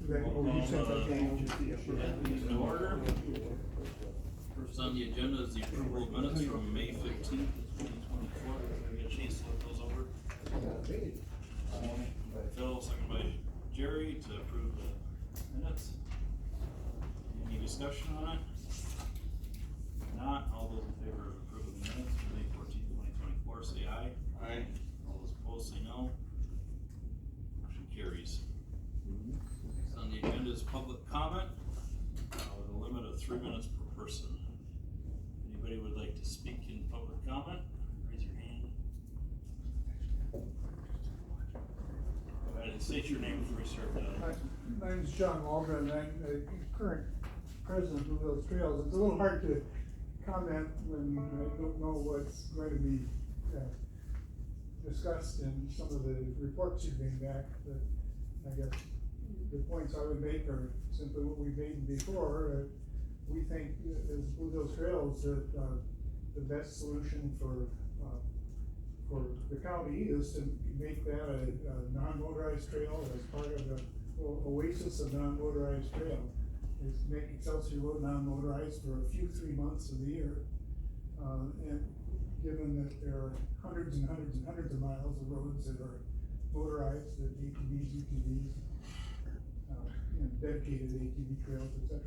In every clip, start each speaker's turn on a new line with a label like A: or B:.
A: In order. First on the agenda is the approval of minutes from May 15th, 2024. Did we get a chance to look those over? Phil, second by Jerry to approve the minutes. Any discussion on it? If not, all those in favor of approving the minutes from May 14th, 2024, say aye.
B: Aye.
A: All those opposed, say no. Motion carries. Next on the agenda is public comment, with a limit of 3 minutes per person. Anybody would like to speak in public comment? Raise your hand. Go ahead and state your name before we start.
C: My name's John Waldron, I'm the current president of Blue Hills Trails. It's a little hard to comment when I don't know what's going to be discussed in some of the reports you bring back, but I guess the points I would make are simply what we've made before. We think as Blue Hills Trails that the best solution for the county is to make that a non-motorized trail as part of the oasis of non-motorized trail. Is make Excelsior Road non-motorized for a few 3 months of the year. And given that there are hundreds and hundreds and hundreds of miles of roads that are motorized, that ATVs, UTVs, dedicated ATV trails, etc.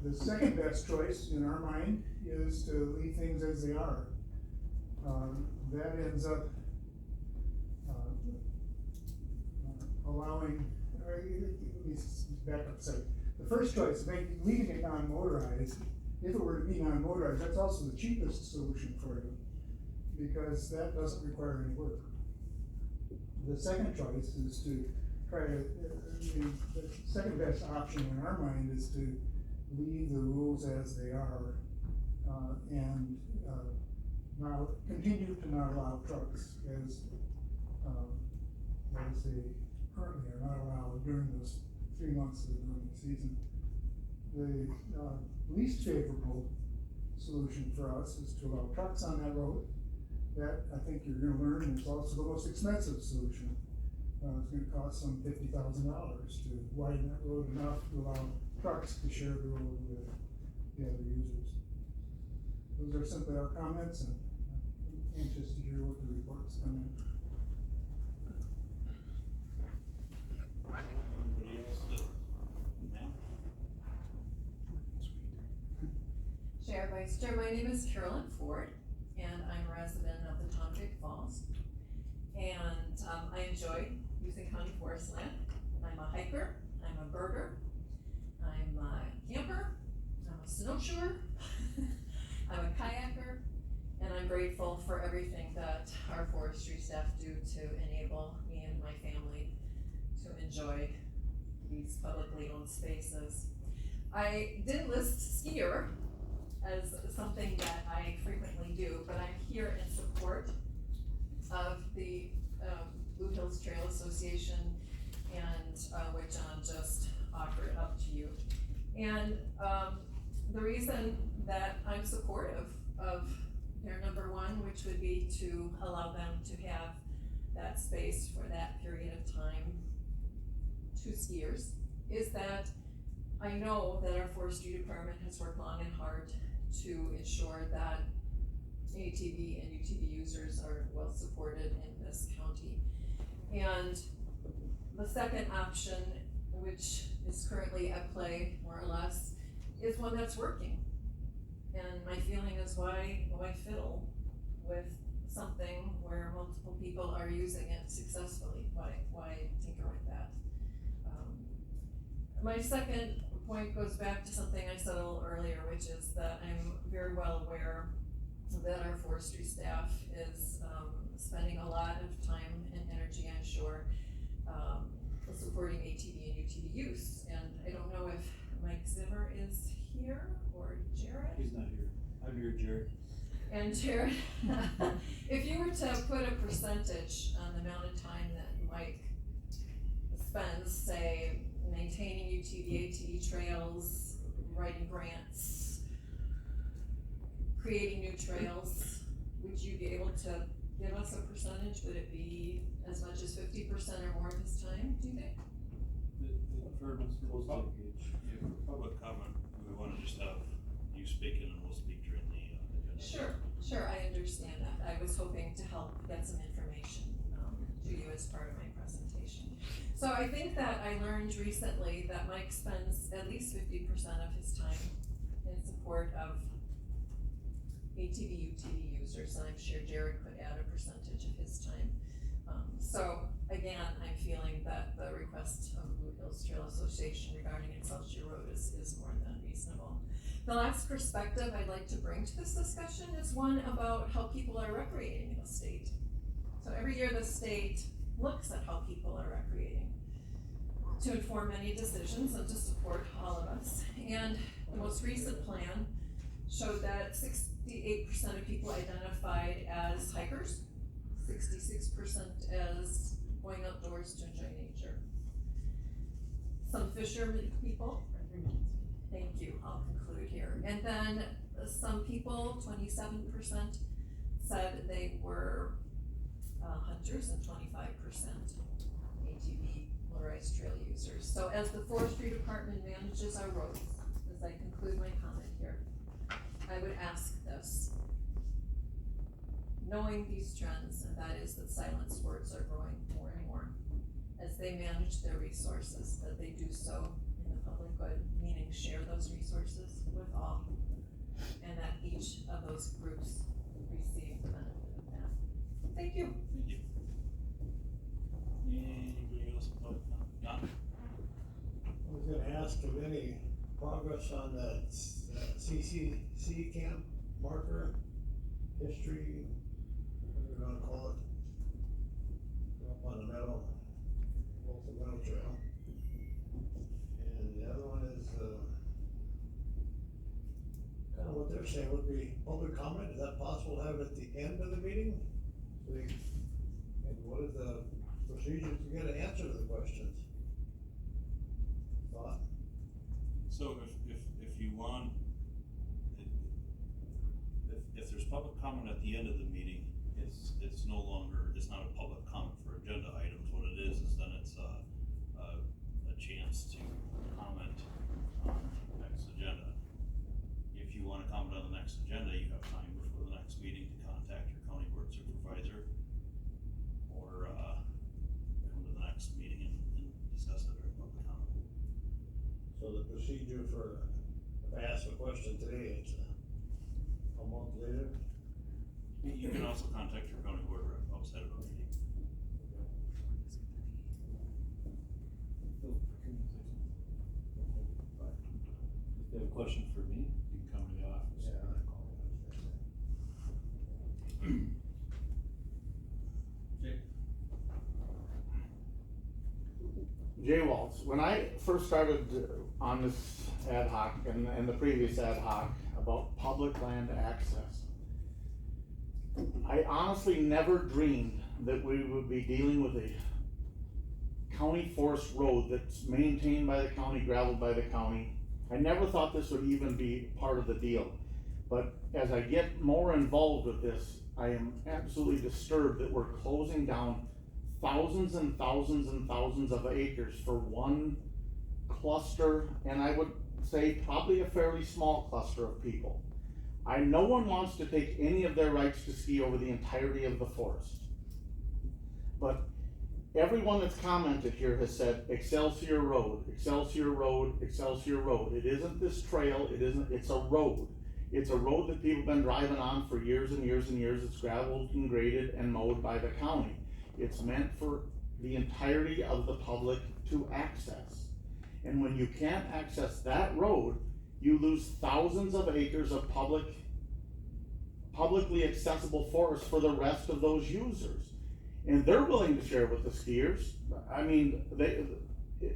C: The second best choice in our mind is to leave things as they are. That ends up allowing, let me back up a second. The first choice, leaving it non-motorized, if it were to be non-motorized, that's also the cheapest solution for you, because that doesn't require any work. The second choice is to try to, the second best option in our mind is to leave the rules as they are, and now continue to not allow trucks as they currently are not allowed during those 3 months of the growing season. The least favorable solution for us is to allow trucks on that road. That, I think you're gonna learn, is also the most expensive solution. It's gonna cost some $50,000 to widen that road enough to allow trucks to share the road with the other users. Those are simply our comments, and I'm anxious to hear what the reports come in.
A: Anybody else? Ma'am?
D: Chair, Vice Chair, my name is Carolyn Ford, and I'm a resident of the Tom Dick Falls. And I enjoy using county forest land. I'm a hiker, I'm a birder, I'm a camper, I'm a snowshoer, I'm a kayaker, and I'm grateful for everything that our forestry staff do to enable me and my family to enjoy these publicly owned spaces. I didn't list skier as something that I frequently do, but I'm here in support of the Blue Hills Trail Association, and which John just offered up to you. And the reason that I'm supportive of their number one, which would be to allow them to have that space for that period of time to skiers, is that I know that our forestry department has worked long and hard to ensure that ATV and UTV users are well supported in this county. And the second option, which is currently at play more or less, is one that's working. And my feeling is why fiddle with something where multiple people are using it successfully? Why tinker with that? My second point goes back to something I said a little earlier, which is that I'm very well aware that our forestry staff is spending a lot of time and energy, I'm sure, supporting ATV and UTV use. And I don't know if Mike Zimmer is here or Jared.
B: He's not here. I'm here, Jared.
D: And Jared, if you were to put a percentage on the amount of time that Mike spends, say, maintaining UTV, ATV trails, writing grants, creating new trails, would you be able to give us a percentage? Would it be as much as 50% or more this time, do you think?
B: heard Mr. Wolf's
A: Yeah, for public comment, we wanna just have you speaking and we'll speak during the agenda.
D: Sure, I understand that. I was hoping to help get some information, to you as part of my presentation. So I think that I learned recently that Mike spends at least 50% of his time in support of ATV, UTV users, and I'm sure Jared could add a percentage of his time. So again, I'm feeling that the request of Blue Hills Trail Association regarding Excelsior Road is more than reasonable. The last perspective I'd like to bring to this discussion is one about how people are recreating in the state. So every year the state looks at how people are recreating to inform many decisions and to support all of us. And the most recent plan showed that 68% of people identified as hikers, 66% as going outdoors to enjoy nature. Some fishermen people, thank you, I'll conclude here. And then some people, 27%, said they were hunters and 25% ATV motorized trail users. So as the Forestry Department manages our roads, as I conclude my comment here, I would ask this. Knowing these trends, and that is that silent sports are growing more and more, as they manage their resources, that they do so in the public good, meaning share those resources with all, and that each of those groups receive the benefit of that. Thank you.
A: Thank you. Anybody else about that? John?
B: I was gonna ask if any progress on that CCC camp marker, history, what we're gonna call it, up on the meadow, off the meadow trail. And the other one is, kind of what they're saying would be public comment. Is that possible to have it at the end of the meeting? And what is the procedure to get an answer to the questions? Thought?
A: So if you want, if there's public comment at the end of the meeting, it's no longer, it's not a public comment for agenda items. What it is then it's a chance to comment on the next agenda. If you wanna comment on the next agenda, you have time before the next meeting to contact your county board supervisor or come to the next meeting and discuss it during public comment.
B: So the procedure for, if I ask a question today, it's a month later?
A: You can also contact your county board rep outside of a meeting.
E: If you have a question for me, you can come to the office.
A: Jay?
F: Jay Waltz, when I first started on this ad hoc and the previous ad hoc about public land access, I honestly never dreamed that we would be dealing with a county forest road that's maintained by the county, gravelled by the county. I never thought this would even be part of the deal. But as I get more involved with this, I am absolutely disturbed that we're closing down thousands and thousands and thousands of acres for one cluster, and I would say probably a fairly small cluster of people. No one wants to take any of their rights to ski over the entirety of the forest. But everyone that's commented here has said Excelsior Road, Excelsior Road, Excelsior Road. It isn't this trail, it's a road. It's a road that people have been driving on for years and years and years. It's gravelled and graded and mowed by the county. It's meant for the entirety of the public to access. And when you can't access that road, you lose thousands of acres of publicly accessible forest for the rest of those users. And they're willing to share with the skiers. I mean,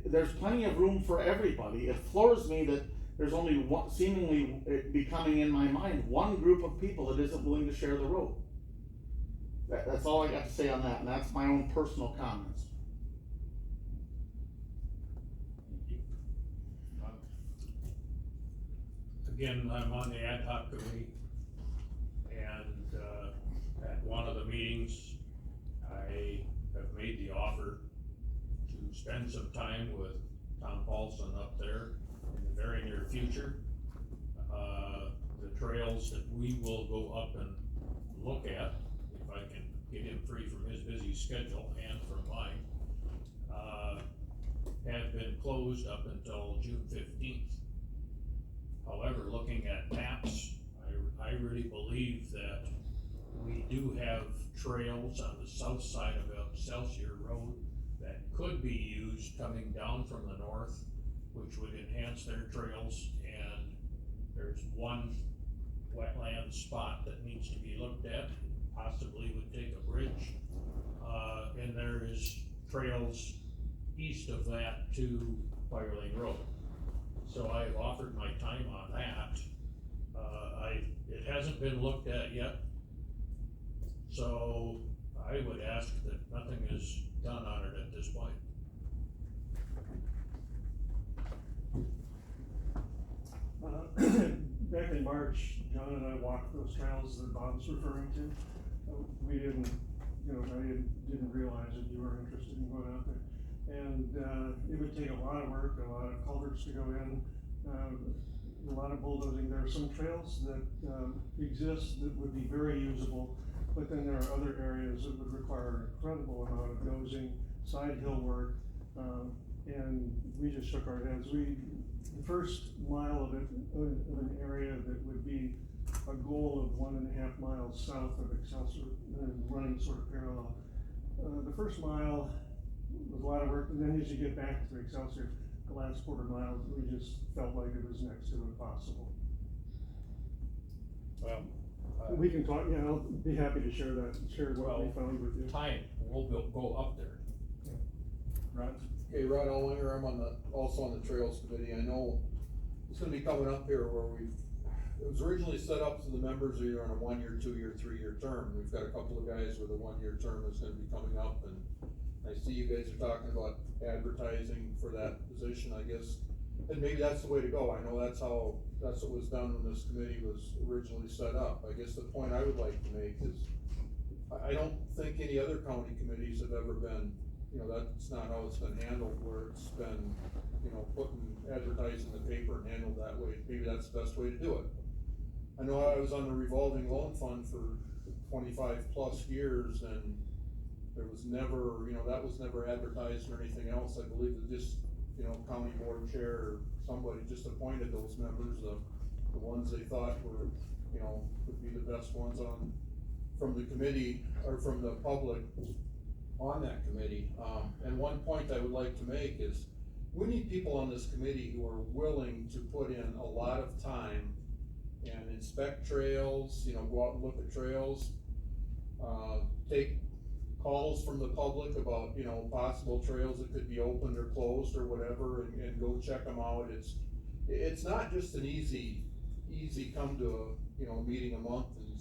F: there's plenty of room for everybody. It floors me that there's only one, seemingly becoming in my mind, one group of people that isn't willing to share the road. That's all I got to say on that, and that's my own personal comments.
G: Again, I'm on the ad hoc committee, and at one of the meetings, I have made the offer to spend some time with Tom Paulson up there in the very near future. The trails that we will go up and look at, if I can get him free from his busy schedule and from mine, have been closed up until June 15th. However, looking at maps, I really believe that we do have trails on the south side of Excelsior Road that could be used coming down from the north, which would enhance their trails, and there's one wetland spot that needs to be looked at, possibly would take a bridge, and there is trails east of that to Firelane Road. So I've offered my time on that. It hasn't been looked at yet, so I would ask that nothing is done on it at this point.
H: Back in March, John and I walked those trails that Bob's referring to. We didn't, I didn't realize that you were interested in going out there. And, it would take a lot of work, a lot of culverts to go in, a lot of bulldozing. There are some trails that, exist that would be very usable, but then there are other areas that would require an incredible amount of dozing, side hill work, and we just shook our heads. The first mile of it, of an area that would be a goal of 1.5 miles south of Excelsior, and running sort of parallel. The first mile was a lot of work, and then as you get back to Excelsior, the last quarter mile, we just felt like it was next to impossible.
G: Well,
H: We can talk, I'll be happy to share what we found with you.
G: time, we'll go up there.
H: Rod?
I: Okay, Rod Allwinger, I'm also on the Trails Committee. I know it's gonna be coming up here where it was originally set up so the members are either on a 1-year, 2-year, 3-year term. We've got a couple of guys with a 1-year term that's gonna be coming up, and I see you guys are talking about advertising for that position, I guess. And maybe that's the way to go. I know that's what was done when this committee was originally set up. I guess the point I would like to make is, I don't think any other county committees have ever been, that's not how it's been handled, where it's been, putting advertising in the paper and handled that way. Maybe that's the best way to do it. I know I was on the revolving loan fund for 25 plus years, and there was never, that was never advertised or anything else. I believe that just, county board chair or somebody just appointed those members, the ones they thought were, would be the best ones from the committee, or from the public on that committee. And one point I would like to make is, we need people on this committee who are willing to put in a lot of time and inspect trails, go out and look at trails, take calls from the public about, possible trails that could be opened or closed or whatever, and go check them out. It's not just an easy come to a meeting a month and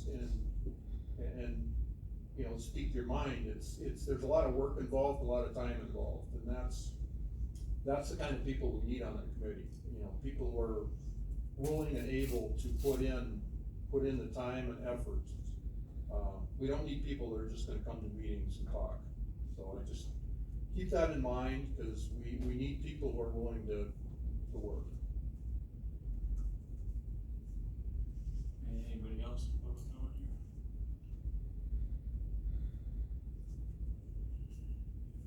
I: speak your mind. There's a lot of work involved, a lot of time involved, and that's the kind of people we need on that committee. People who are willing and able to put in the time and effort. We don't need people that are just gonna come to meetings and talk. So I just keep that in mind, because we need people who are willing to work.
A: Anybody else? Public comment here?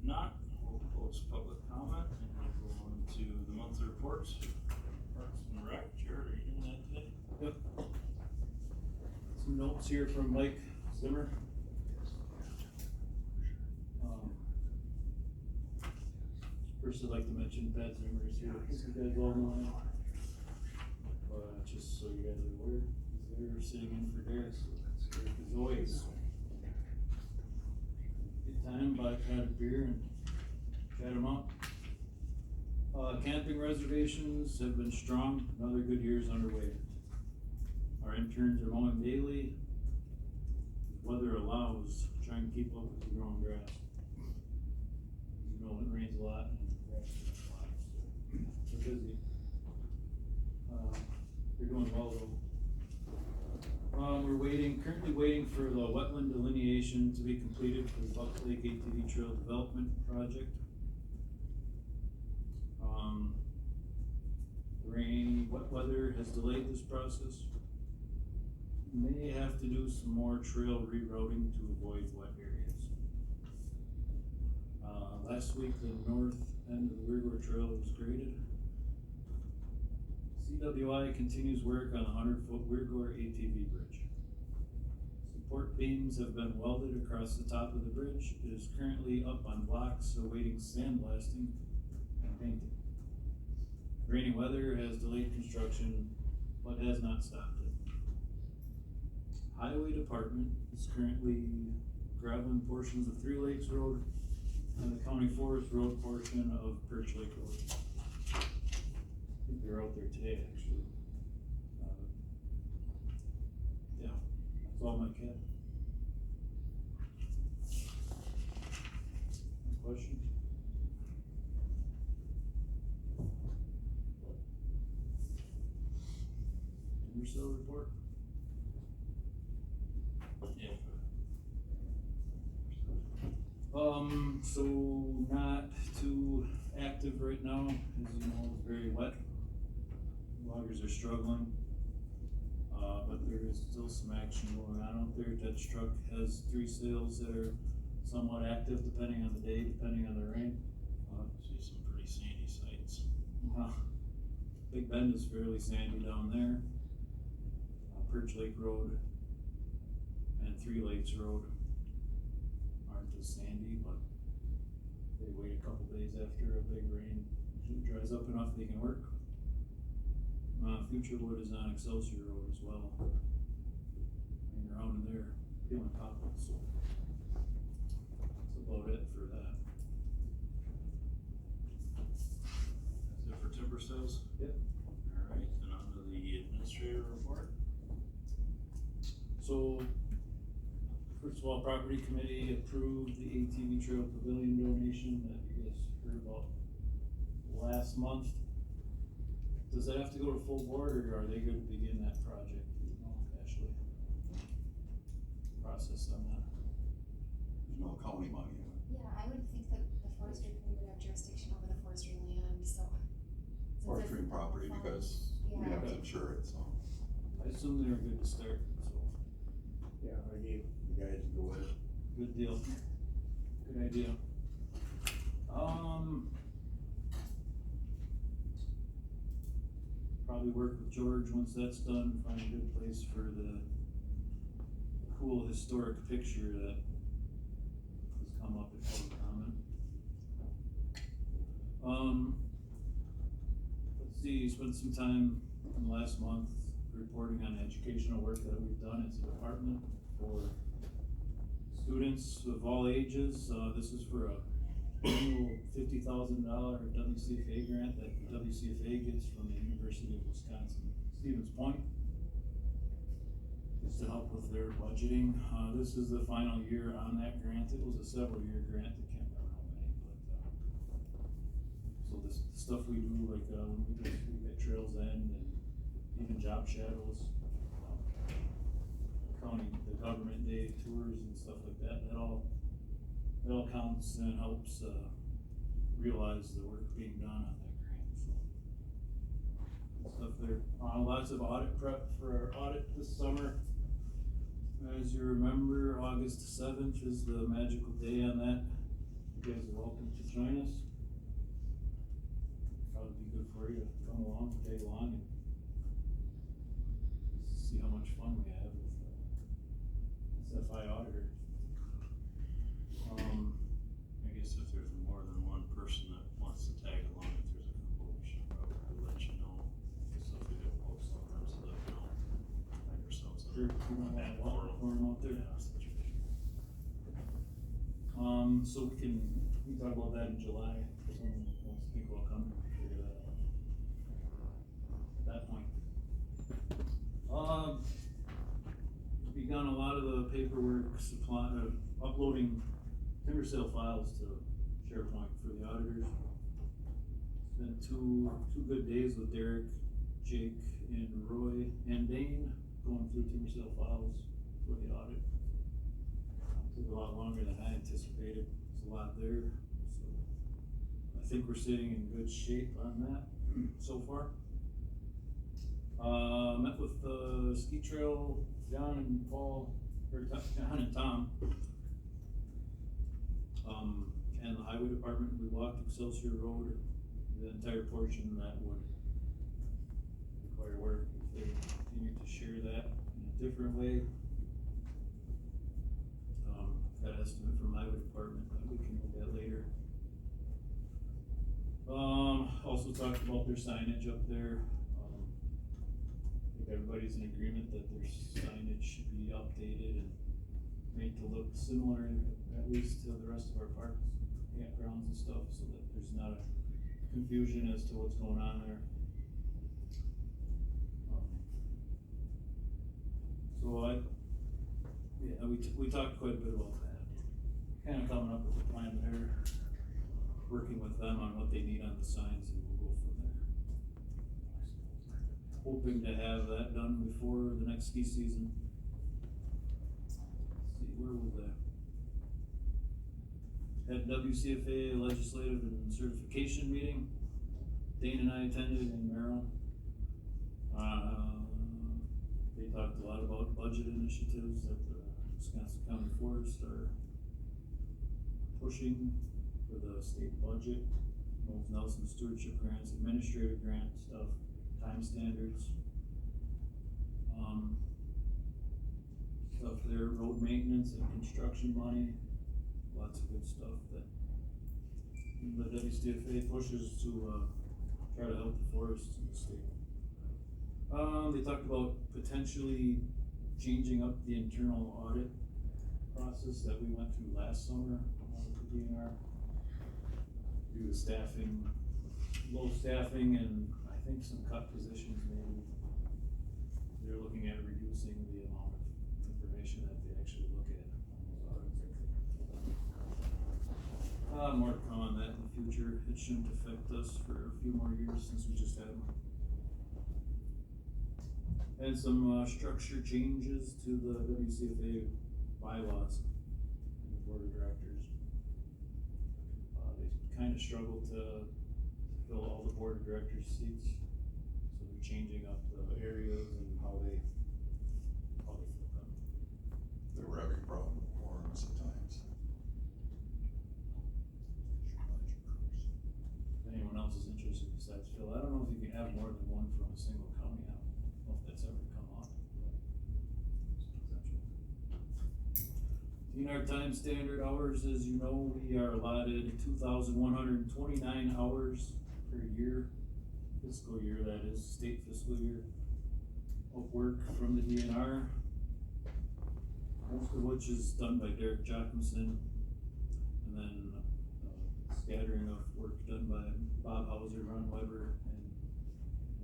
A: If not, we'll close public comment and we'll go on to the monthly reports. Parks and Rec, Jared, are you doing that today?
E: Yep. Some notes here from Mike Zimmer. First, I'd like to mention Pat Zimmer is here, as you guys all know him. Just so you guys are aware, he's there sitting in for Derek, so that's great as always. Good time, buy a can of beer and chat him up. Camping reservations have been strong, another good year's underway. Our interns are mowing daily. Weather allows, try and keep up with the growing grass. It rains a lot and the grass is a lot, so we're busy. They're doing well though. We're currently waiting for the wetland delineation to be completed for the Buck Lake ATV Trail Development Project. Wet weather has delayed this process. May have to do some more trail rerouting to avoid wet areas. Last week, the north end of the Weirgor Trail was graded. CWI continues work on the 100-foot Weirgor ATV bridge. Support beams have been welded across the top of the bridge. It is currently up on blocks awaiting sandblasting and painting. Rainy weather has delayed construction, but has not stopped it. Highway Department is currently graveling portions of Three Lakes Road and the County Forest Road portion of Perch Lake Road. I think they're out there today, actually. Yeah, that's all my cat. Questions? Timber sale report?
A: Yeah.
E: So not too active right now, as you know, it's very wet. Loggers are struggling. But there is still some action going on out there. Dutch Truck has 3 sales that are somewhat active depending on the day, depending on the rain.
A: See some pretty sandy sites.
E: Big Bend is fairly sandy down there. Perch Lake Road and Three Lakes Road aren't as sandy, but they wait a couple days after a big rain. Usually dries up enough they can work. Futurewood is on Excelsior Road as well. Hanging around in there, peeling popples, so that's about it for that.
A: That's it for timber sales?
E: Yep.
A: Alright, and on to the administrator report.
E: So, first of all, property committee approved the ATV Trail Pavilion donation that you guys heard about last month. Does that have to go to full board, or are they gonna begin that project, you know, Ashley? Process on that?
J: There's no county money in it.
K: Yeah, I would think that the forestry committee would have jurisdiction over the forestry land, so. since
J: Forestry
K: it's
J: property
K: farm-
J: because we
K: Yeah.
J: have to insure it, so.
E: I assume they're good to start, so,
B: Yeah, I gave the guys a go ahead.
E: good deal. Good idea. Probably work with George once that's done, find a good place for the cool historic picture that has come up in public comment. Let's see, spent some time in the last month reporting on educational work that we've done as a department for students of all ages. This is for a annual $50,000 WCFA grant that WCFA gets from the University of Wisconsin, Stevens Point. It's to help with their budgeting. This is the final year on that grant. It was a several-year grant. I can't remember how many, but, so this stuff we do, like, when we get Trails End and even job shadows, the government day tours and stuff like that, that all counts and helps, realize the work being done on that grant, so. Good stuff there. Lots of audit prep for our audit this summer. As you remember, August 7th is the magical day on that. You guys are welcome to join us. Probably be good for you to come along, tag along, and see how much fun we have with SFI auditor.
A: I guess if there's more than one person that wants to tag along, if there's a couple, we should probably let you know. So if we do post sometimes, so that we don't find ourselves
E: Sure,
A: in
E: you don't
A: a
E: have
A: bad
E: one forum out there.
A: Yeah, situation.
E: So we can talk about that in July, if someone wants to think about coming, figure that out. At that point. Begun a lot of the paperwork uploading timber sale files to SharePoint for the auditors. It's been two good days with Derek, Jake, and Roy, and Dane going through timber sale files for the audit. Took a lot longer than I anticipated. There's a lot there, so I think we're sitting in good shape on that so far. Met with the ski trail, John and Paul, or John and Tom. And the highway department, we walked Excelsior Road, the entire portion that would require work if they continue to share that in a different way. Got an estimate from highway department that we can look at later. Also talked about their signage up there. I think everybody's in agreement that their signage should be updated and made to look similar, at least to the rest of our parks, campgrounds and stuff, so that there's not a confusion as to what's going on there. We talked quite a bit about that. Kinda coming up with a plan there, working with them on what they need on the signs, and we'll go from there. Hoping to have that done before the next ski season. Let's see, where was that? Had WCFA legislative and certification meeting. Dane and I attended in Maryland. They talked a lot about budget initiatives that the Wisconsin County Forest are pushing for the state budget, both Nelson stewardship grants, administrative grant stuff, time standards. Stuff there, road maintenance and construction money, lots of good stuff that the WCFA pushes to try to help the forests in the state. They talked about potentially changing up the internal audit process that we went through last summer with the DNR. Due to staffing, low staffing, and I think some cut positions maybe. They're looking at reducing the amount of information that they actually look at on those audits, I think. More to come on that in the future. It shouldn't affect us for a few more years since we just had them. And some structure changes to the WCFA bylaws and the board of directors. They kind of struggle to fill all the board of directors seats, so they're changing up the areas and how they fill them.
J: They were having a problem with quorums at times.
E: If anyone else is interested besides Phil, I don't know if you can have more than one from a single county. I don't know if that's ever come up. In our time standard hours, as you know, we are allotted 2,129 hours per year, fiscal year that is, state fiscal year, of work from the DNR. Most of which is done by Derek Jochimson, and then scattering of work done by Bob Hauser, Ron Weber, and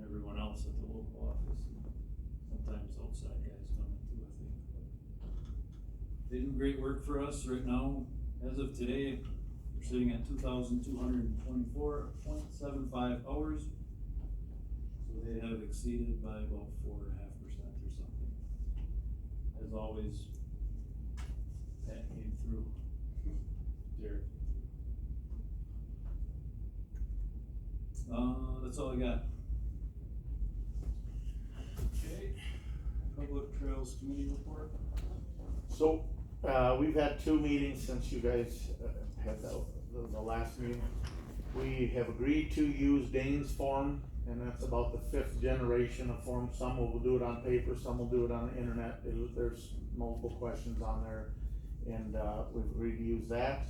E: everyone else at the local office, and sometimes outside guys come in too, I think. They do great work for us right now. As of today, we're sitting at 2,224.75 hours. So they have exceeded by about 4.5% or something. As always, Pat came through. Derek. That's all I got. Okay, Public Trails Committee report.
F: So, we've had 2 meetings since you guys had the last meeting. We have agreed to use Dane's form, and that's about the 5th generation of form. Some will do it on paper, some will do it on the internet. There's multiple questions on there, and we've agreed to use that.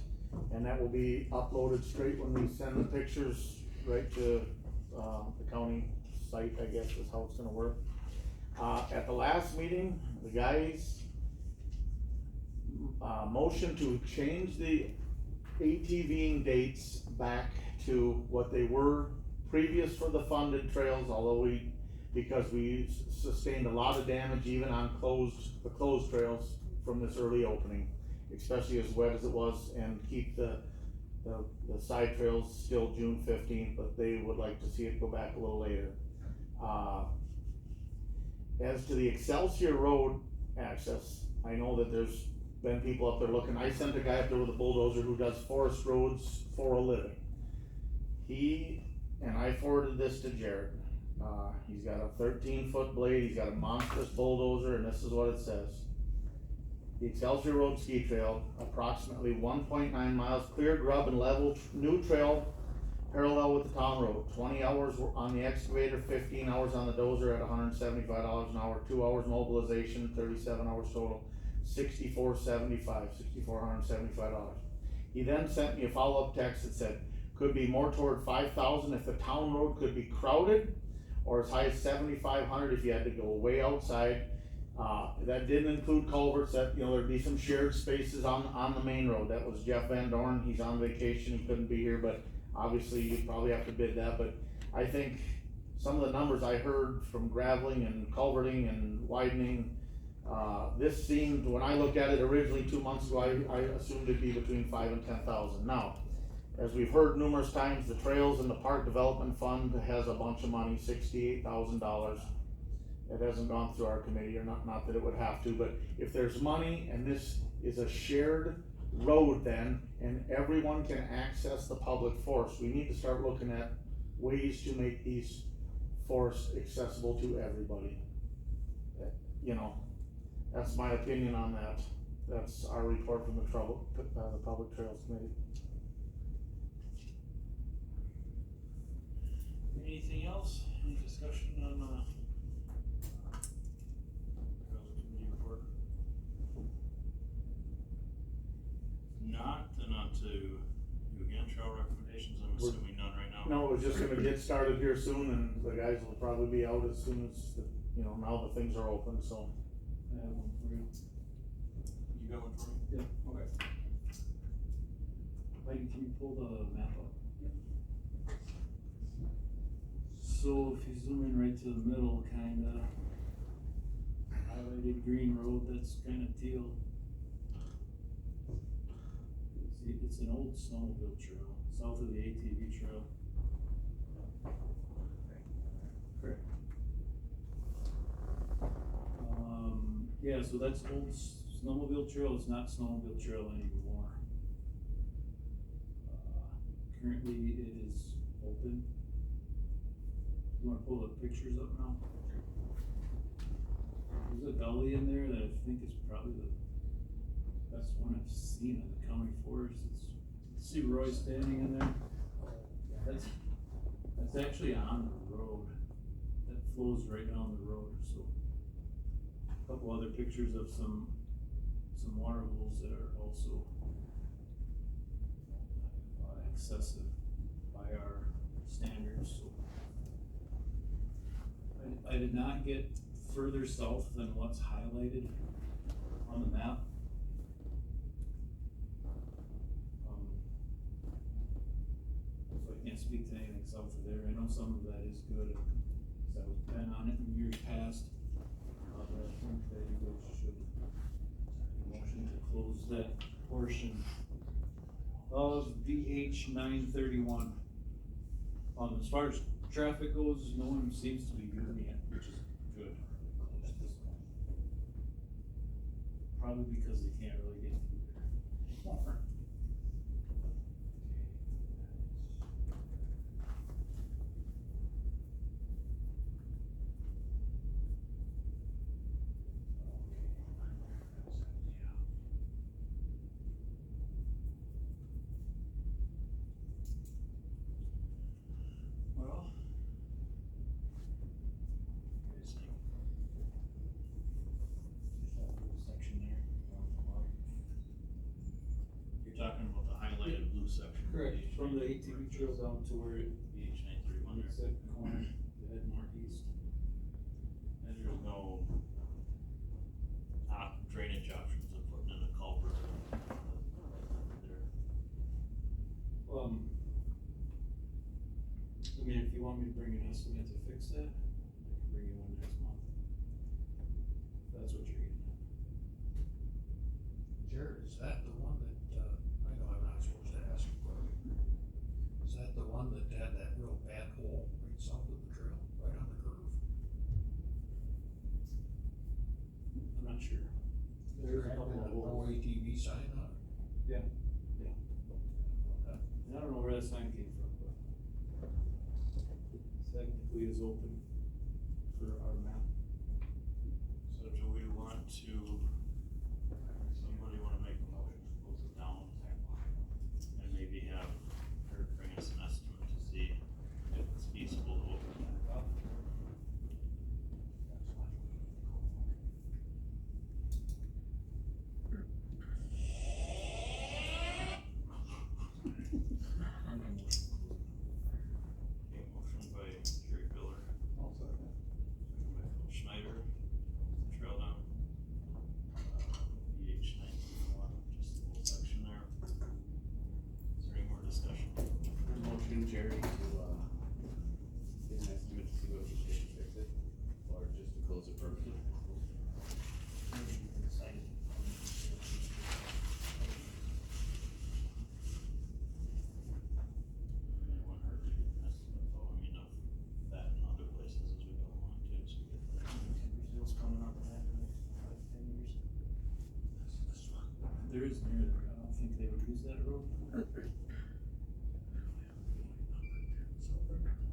F: And that will be uploaded straight when we send the pictures right to the county site, I guess is how it's gonna work. At the last meeting, the guys motion to change the ATVing dates back to what they were previous for the funded trails, although because we sustained a lot of damage even on the closed trails from this early opening, especially as wet as it was, and keep the side trails still June 15th, but they would like to see it go back a little later. As to the Excelsior Road access, I know that there's been people up there looking. I sent a guy up there with a bulldozer who does forest roads for a living. And I forwarded this to Jared. He's got a 13-foot blade, he's got a monstrous bulldozer, and this is what it says. The Excelsior Road Ski Trail, approximately 1.9 miles clear, grub, and level, new trail parallel with the town road. 20 hours on the excavator, 15 hours on the dozer at $175 an hour, 2 hours mobilization, 37 hours total, $6,475. He then sent me a follow-up text that said, could be more toward 5,000 if the town road could be crowded, or as high as 7,500 if you had to go way outside. That didn't include culverts, that, there'd be some shared spaces on the main road. That was Jeff Van Dorn, he's on vacation, he couldn't be here, but obviously you'd probably have to bid that. But I think some of the numbers I heard from graveling and culverting and widening, this seemed, when I looked at it originally 2 months ago, I assumed it'd be between 5,000 and 10,000. Now, as we've heard numerous times, the Trails and the Park Development Fund has a bunch of money, $68,000. It hasn't gone through our committee, or not that it would have to, but if there's money and this is a shared road then, and everyone can access the public forest, we need to start looking at ways to make these forests accessible to everybody. That's my opinion on that. That's our report from the Public Trails Committee.
A: Anything else? Any discussion on, Trails Committee report? Not, then on to you again, trail recommendations, I'm assuming none right now.
F: No, it was just gonna get started here soon, and the guys will probably be out as soon as, now the things are open, so.
E: I have one for you.
A: You got one for me?
E: Yeah.
A: Okay.
E: Mike, can you pull the map up? So if you zoom in right to the middle, kinda highlighted green road, that's kinda teal. See, it's an old snowmobile trail, south of the ATV trail. Correct. Yeah, so that's old snowmobile trail, it's not snowmobile trail anymore. Currently it is open. You wanna pull the pictures up now? There's a gully in there that I think is probably the best one I've seen in the county forest. See Roy standing in there? That's actually on the road. That flows right down the road, so. A couple other pictures of some water holes that are also excessive by our standards, so. I did not get further south than what's highlighted on the map. So I can't speak to anything south of there. I know some of that is good, because I was been on it in years past. But I think that you guys should motion to close that portion of VH 931. As far as traffic goes, no one seems to be using it, which is good at this point. Probably because they can't really get through there.
A: Well. Guys think?
E: Just that little section there.
A: You're talking about the highlighted blue section.
E: Correct, from the ATV trail down to where it
A: VH 931
E: meets
A: there.
E: that corner, the head northeast.
A: And there's no drainage options of putting in a culvert there.
E: I mean, if you want me to bring an estimate to fix that, I can bring you one next month. If that's what you're getting at.
B: Jared, is that the one that, I know I'm not supposed to ask, but is that the one that had that real bad hole right south of the trail, right on the curve?
E: I'm not sure. There's a couple of
B: No
E: holes.
B: ATV sign on it?
E: Yeah. I don't know where that sign came from, but technically is open. there is near there, I don't think they would use that road.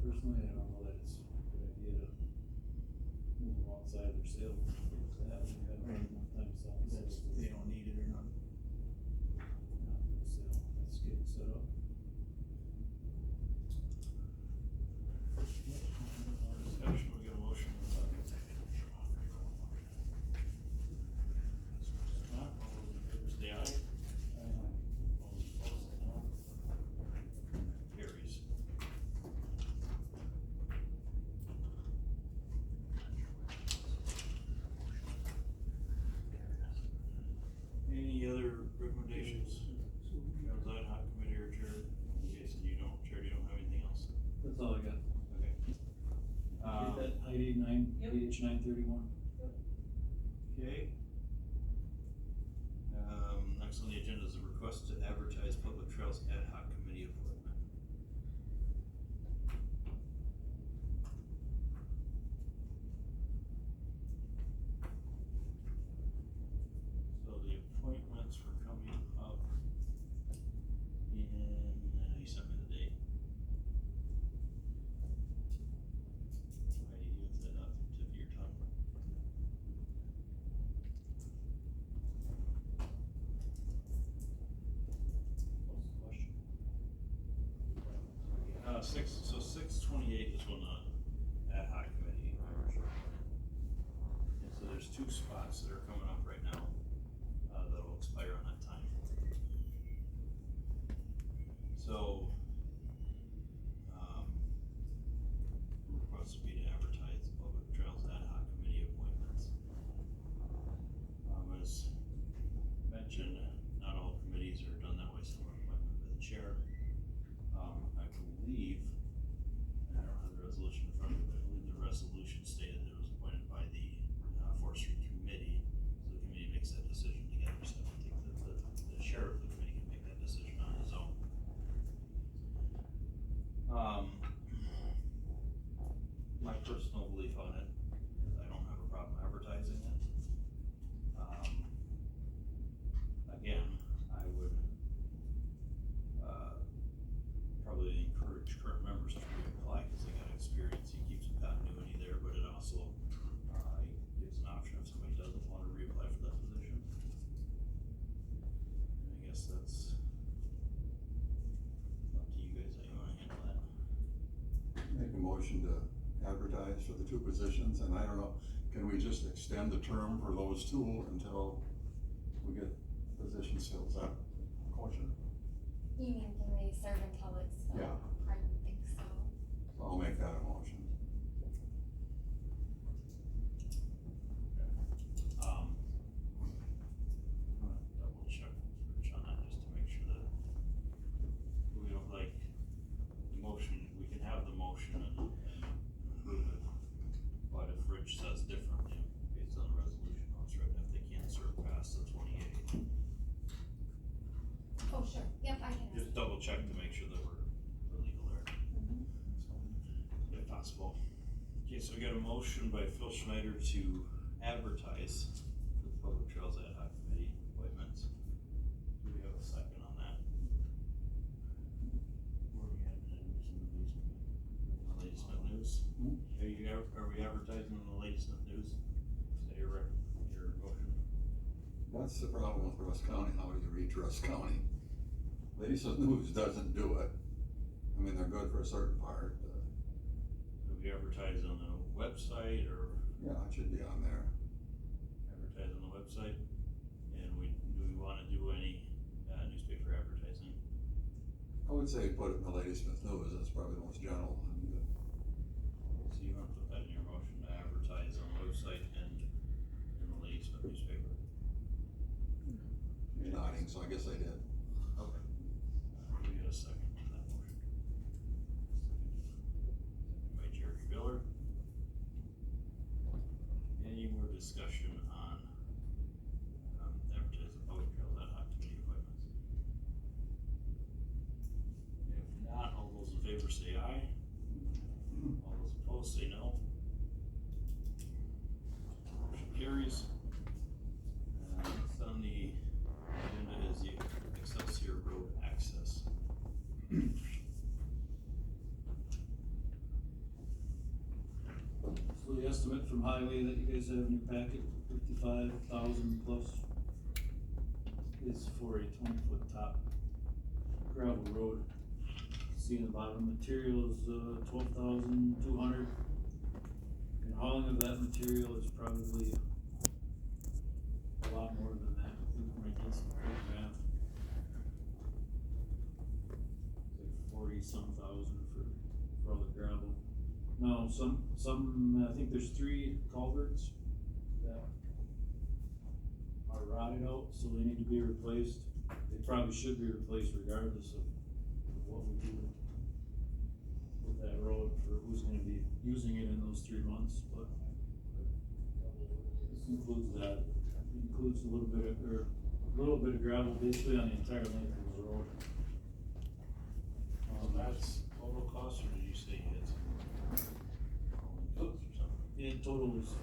E: Personally, I don't know that it's a good idea to move them outside their sales. That we have a hard enough time selling
A: That's,
E: sales.
A: they don't need it or not.
E: So, that's getting set up.
A: Discussion, we got a motion. Not, all those in favor say aye. All those opposed say no. Carries. Any other recommendations? Trails ad hoc committee or chair? Jason, you don't, chair, you don't have anything else?
E: That's all I got.
A: Okay.
E: Get that ID nine,
D: Yep.
E: page 931.
A: Okay. Next on the agenda is a request to advertise public trails ad hoc committee appointment. So the appointments were coming up in, you sent me the date. Heidi, you have that up to tip of your tongue.
E: What's the question?
A: 6/28 is when the ad hoc committee members are appointed. And so there's 2 spots that are coming up right now, that'll expire on that time. So, the request would be to advertise the public trails ad hoc committee appointments. As mentioned, not all committees are done that way, some are appointed by the chair. I believe, and I don't have the resolution in front of me, but I believe the resolution stated that it was appointed by the Forestry committee. So the committee makes that decision together, so I don't think that the chair of the committee can make that decision on his own. My personal belief on it is I don't have a problem advertising it. Again, I would, probably encourage current members to reapply, cause they got experience, he keeps some continuity there, but it also, gives an option if somebody doesn't wanna reapply for that position. And I guess that's up to you guys, how you wanna handle that.
J: Make a motion to advertise for the 2 positions, and I don't know, can we just extend the term for those 2 until we get positions filled? Is that a question?
K: You mean, can we serve until it's filled?
J: Yeah.
K: I don't think so.
J: I'll make that a motion.
A: I'm gonna double check Rich on that, just to make sure that we don't like, the motion, we can have the motion and approve it. But if Rich says differently, based on the resolution, how it's written, if they can't serve past the 28th.
K: Oh, sure, yep, I can.
A: Just double check to make sure that we're legal there, if possible. Okay, so we got a motion by Phil Schneider to advertise for the Public Trails Ad hoc Committee appointments. Do we have a second on that? Where are we at in the Lady Smith News? Are we advertising in the Lady Smith News? Is that your motion?
J: That's the problem with Rusk County, how do you reach Rusk County? Lady Smith News doesn't do it. I mean, they're good for a certain part,
A: Do we advertise on the website or
J: yeah, it should be on there.
A: advertise on the website? And do we wanna do any, newspaper advertising?
J: I would say put it in the Lady Smith News, that's probably the most general.
A: So you wanna put that in your motion to advertise on the website and in the Lady Smith newspaper?
J: You're nodding, so I guess I did.
A: Okay. We get a second to that motion. Second by Jerry Biller. Any more discussion on, advertising public trails ad hoc committee appointments? If not, all those in favor say aye. All those opposed say no. Motion carries. Next on the agenda
E: the estimate from highway that you guys have in your packet, 55,000 plus, is for a 20-foot top gravel road. See in the bottom, material is 12,200. And hauling of that material is probably a lot more than that. We can make this quick math. Like 40-some thousand for all the gravel. No, I think there's 3 culverts that are rotted out, so they need to be replaced. They probably should be replaced regardless of what we do with that road for who's gonna be using it in those 3 months, but this includes that. It includes a little bit of gravel basically on the entire length of the road.
A: That's total cost, or did you say you had some? Or something?
E: Yeah, total is 55.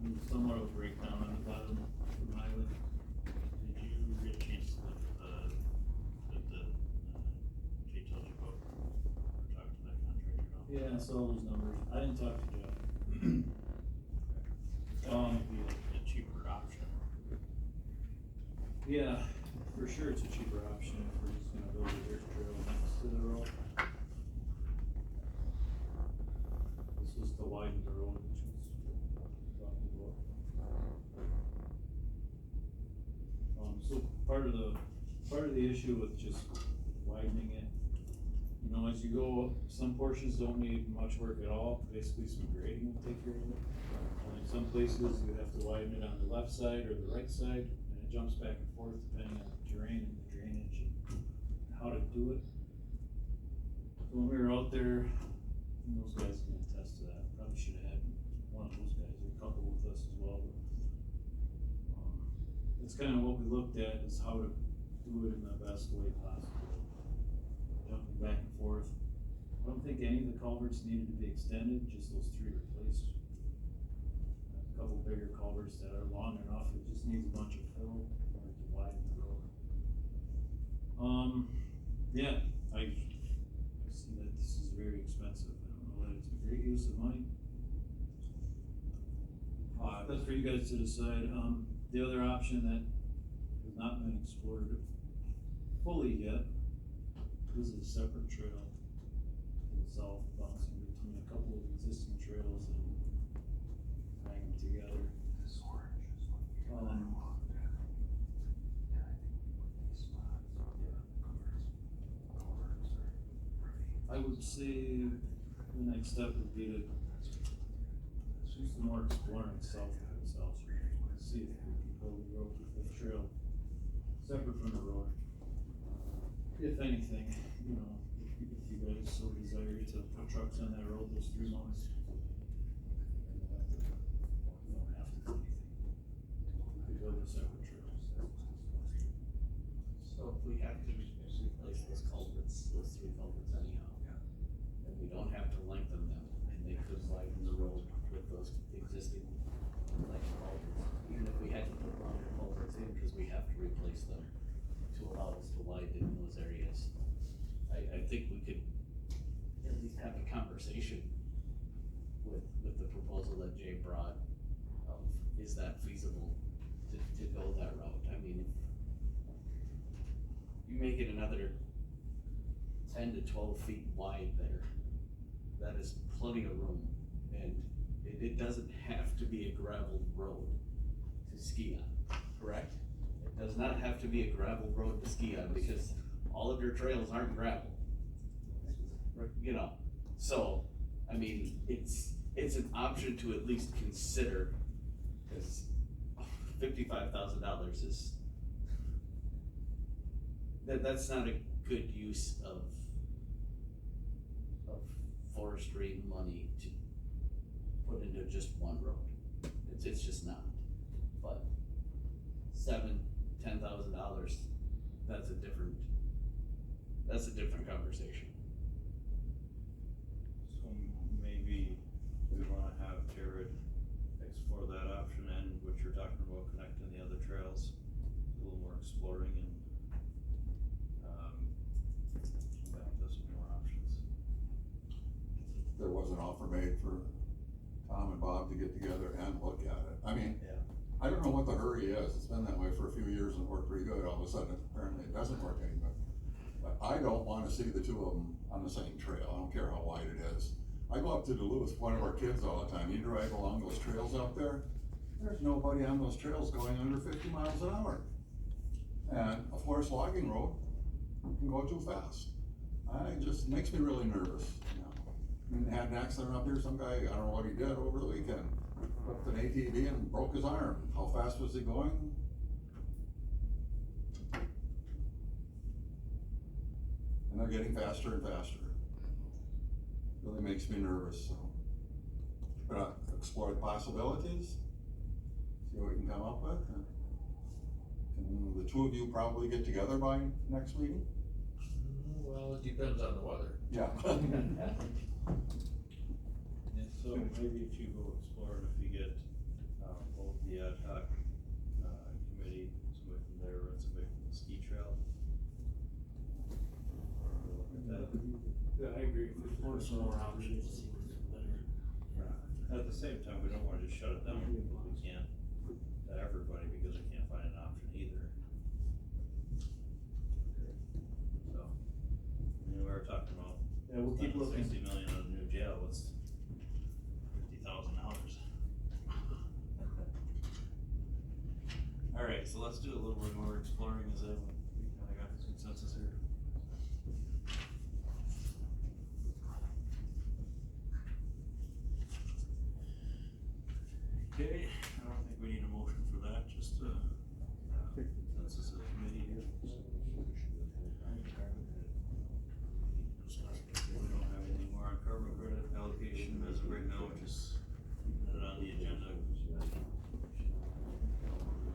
E: And somewhere will break down on the bottom from highway.
A: Did you get a chance to look at the Jay told you about, or talk to that contractor at all?
E: Yeah, I saw those numbers. I didn't talk to Jeff.
A: That might be a cheaper option.
E: Yeah, for sure it's a cheaper option if we're just gonna build a dirt trail next to the road. This was to widen the road, which was talked about. So part of the issue with just widening it, you know, as you go, some portions don't need much work at all, basically some grading will take care of it. And in some places, you have to widen it on the left side or the right side, and it jumps back and forth depending on the terrain and the drainage and how to do it. So when we were out there, and those guys can attest to that, probably should have had one of those guys or a couple with us as well, but that's kind of what we looked at, is how to do it in the best way possible. Jumping back and forth. I don't think any of the culverts needed to be extended, just those 3 replaced. A couple bigger culverts that are long enough, it just needs a bunch of fill or to widen the road. Yeah, I see that this is very expensive. I don't know that it's a great use of money. That's for you guys to decide. The other option that has not been explored fully yet is a separate trail to the south, bouncing between a couple of existing trails and tying them together. I would say the next step would be to do some more exploring south of the South Street. See if we can build a road with the trail separate from the road. If anything, you know, if you guys so desire to put trucks on that road those 3 months, you don't have to do anything. We could build a separate trail.
L: So if we have to replace those culverts, those 3 culverts anyhow, then we don't have to lengthen them, and they could widen the road with those existing culverts. Even if we had to put longer culverts in, because we have to replace them to allow us to widen in those areas. I think we could at least have a conversation with the proposal that Jay brought of, is that feasible to go that route? I mean, if you make it another 10 to 12 feet wide there, that is plenty of room, and it doesn't have to be a gravel road to ski on, correct? It does not have to be a gravel road to ski on, because all of your trails aren't gravel. You know, so, I mean, it's an option to at least consider, because $55,000 is, that's not a good use of forestry money to put into just one road. It's just not. But $7,000-10,000, that's a different conversation.
A: So maybe we wanna have Jared explore that option and what you're talking about, connecting the other trails, a little more exploring and, come back to some more options.
J: there was an offer made for Tom and Bob to get together and look at it. I mean,
L: Yeah.
J: I don't know what the hurry is, it's been that way for a few years and worked pretty good, all of a sudden apparently it doesn't work any good. But I don't wanna see the two of them on the same trail, I don't care how wide it is. I go up to Duluth, one of our kids all the time, you drive along those trails out there, there's nobody on those trails going under 50 miles an hour. And a forest logging road can go too fast. It just makes me really nervous, you know. And had an accident up here, some guy, I don't know what he did over the weekend, flipped an ATV and broke his arm. How fast was he going? And they're getting faster and faster. Really makes me nervous, so. But explore the possibilities, see what we can come up with. And can the two of you probably get together by next meeting?
G: Well, it depends on the weather.
J: Yeah.
A: And so maybe if you go explore it, if you get, both the ad hoc, committee, somebody from there, and somebody from the ski trail. Look at that.
E: Yeah, I agree, explore some more options.
A: At the same time, we don't wanna just shut it down, because we can't, to everybody, because we can't find an option either. So, I mean, we were talking about.
E: Yeah, we'll keep looking.
A: 60 million on a new jail, what's $50,000? Alright, so let's do a little bit more exploring, as we kinda got this consensus here. Okay, I don't think we need a motion for that, just, consensus of the committee here. We don't have anything more on carbon credit allocation as of right now, just keeping it on the agenda.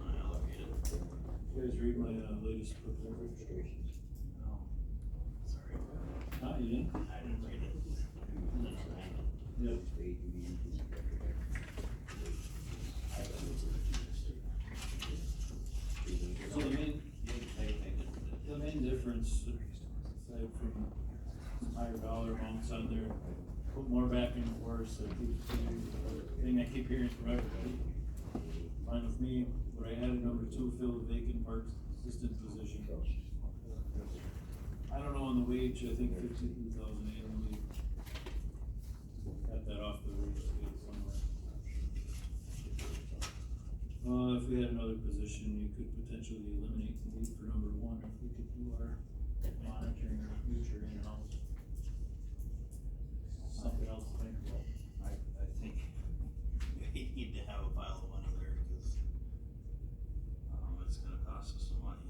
A: Unallocated.
E: You guys read my latest proposal?
A: No, sorry.
E: Ah, you didn't?
A: I didn't read it.
E: Yep. So the main difference, aside from some higher dollar amounts on there, put more back in the forest, so the thing I keep hearing from everybody. Fine with me, what I added number 2, fill the vacant parks assistant position. I don't know on the wage, I think 52,000 annually. Got that off the wage scale somewhere. If we had another position, you could potentially eliminate the need for number 1 if we could do our monitoring in the future in-house. Something else to think about.
A: I think we need to have a pile of money there, because, it's gonna cost us some money.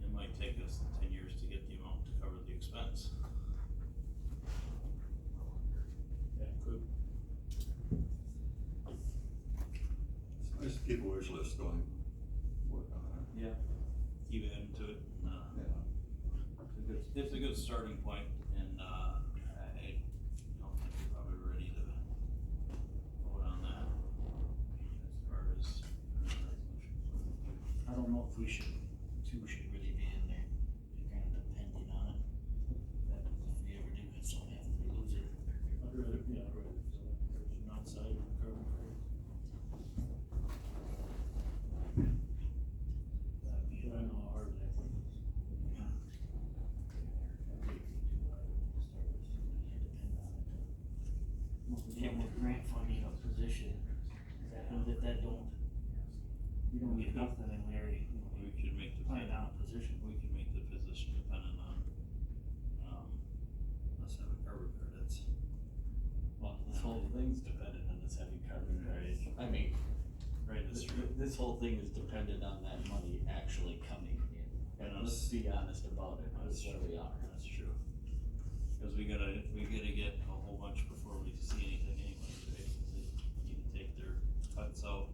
A: It might take us 10 years to get the amount to cover the expense.
E: Yeah, could.
J: It's nice to keep a wish list going, work on it.
A: Yeah. Keep adding to it, and, it's a good starting point, and, I don't think we're probably ready to vote on that as far as resolutions.
M: I don't know if we should, 2 should really be in there, kind of depending on it. That if we ever do get something happen, we lose it.
E: I'd rather, yeah, I'd rather fill that position outside of the carbon credit. But I know how hard that one is.
M: Yeah, with grant funding a position, that don't, we don't get nothing and we already,
A: We could make the.
M: plan out a position.
A: We could make the position dependent on, us having carbon credits.
L: Well, this whole thing's dependent on us having carbon credits. I mean,
A: Right, that's true.
L: this whole thing is dependent on that money actually coming in. And let's be honest about it, that's where we are.
A: That's true. Cause we gotta get a whole bunch before we see anything anyways, right? 'Cause they need to take their cuts out.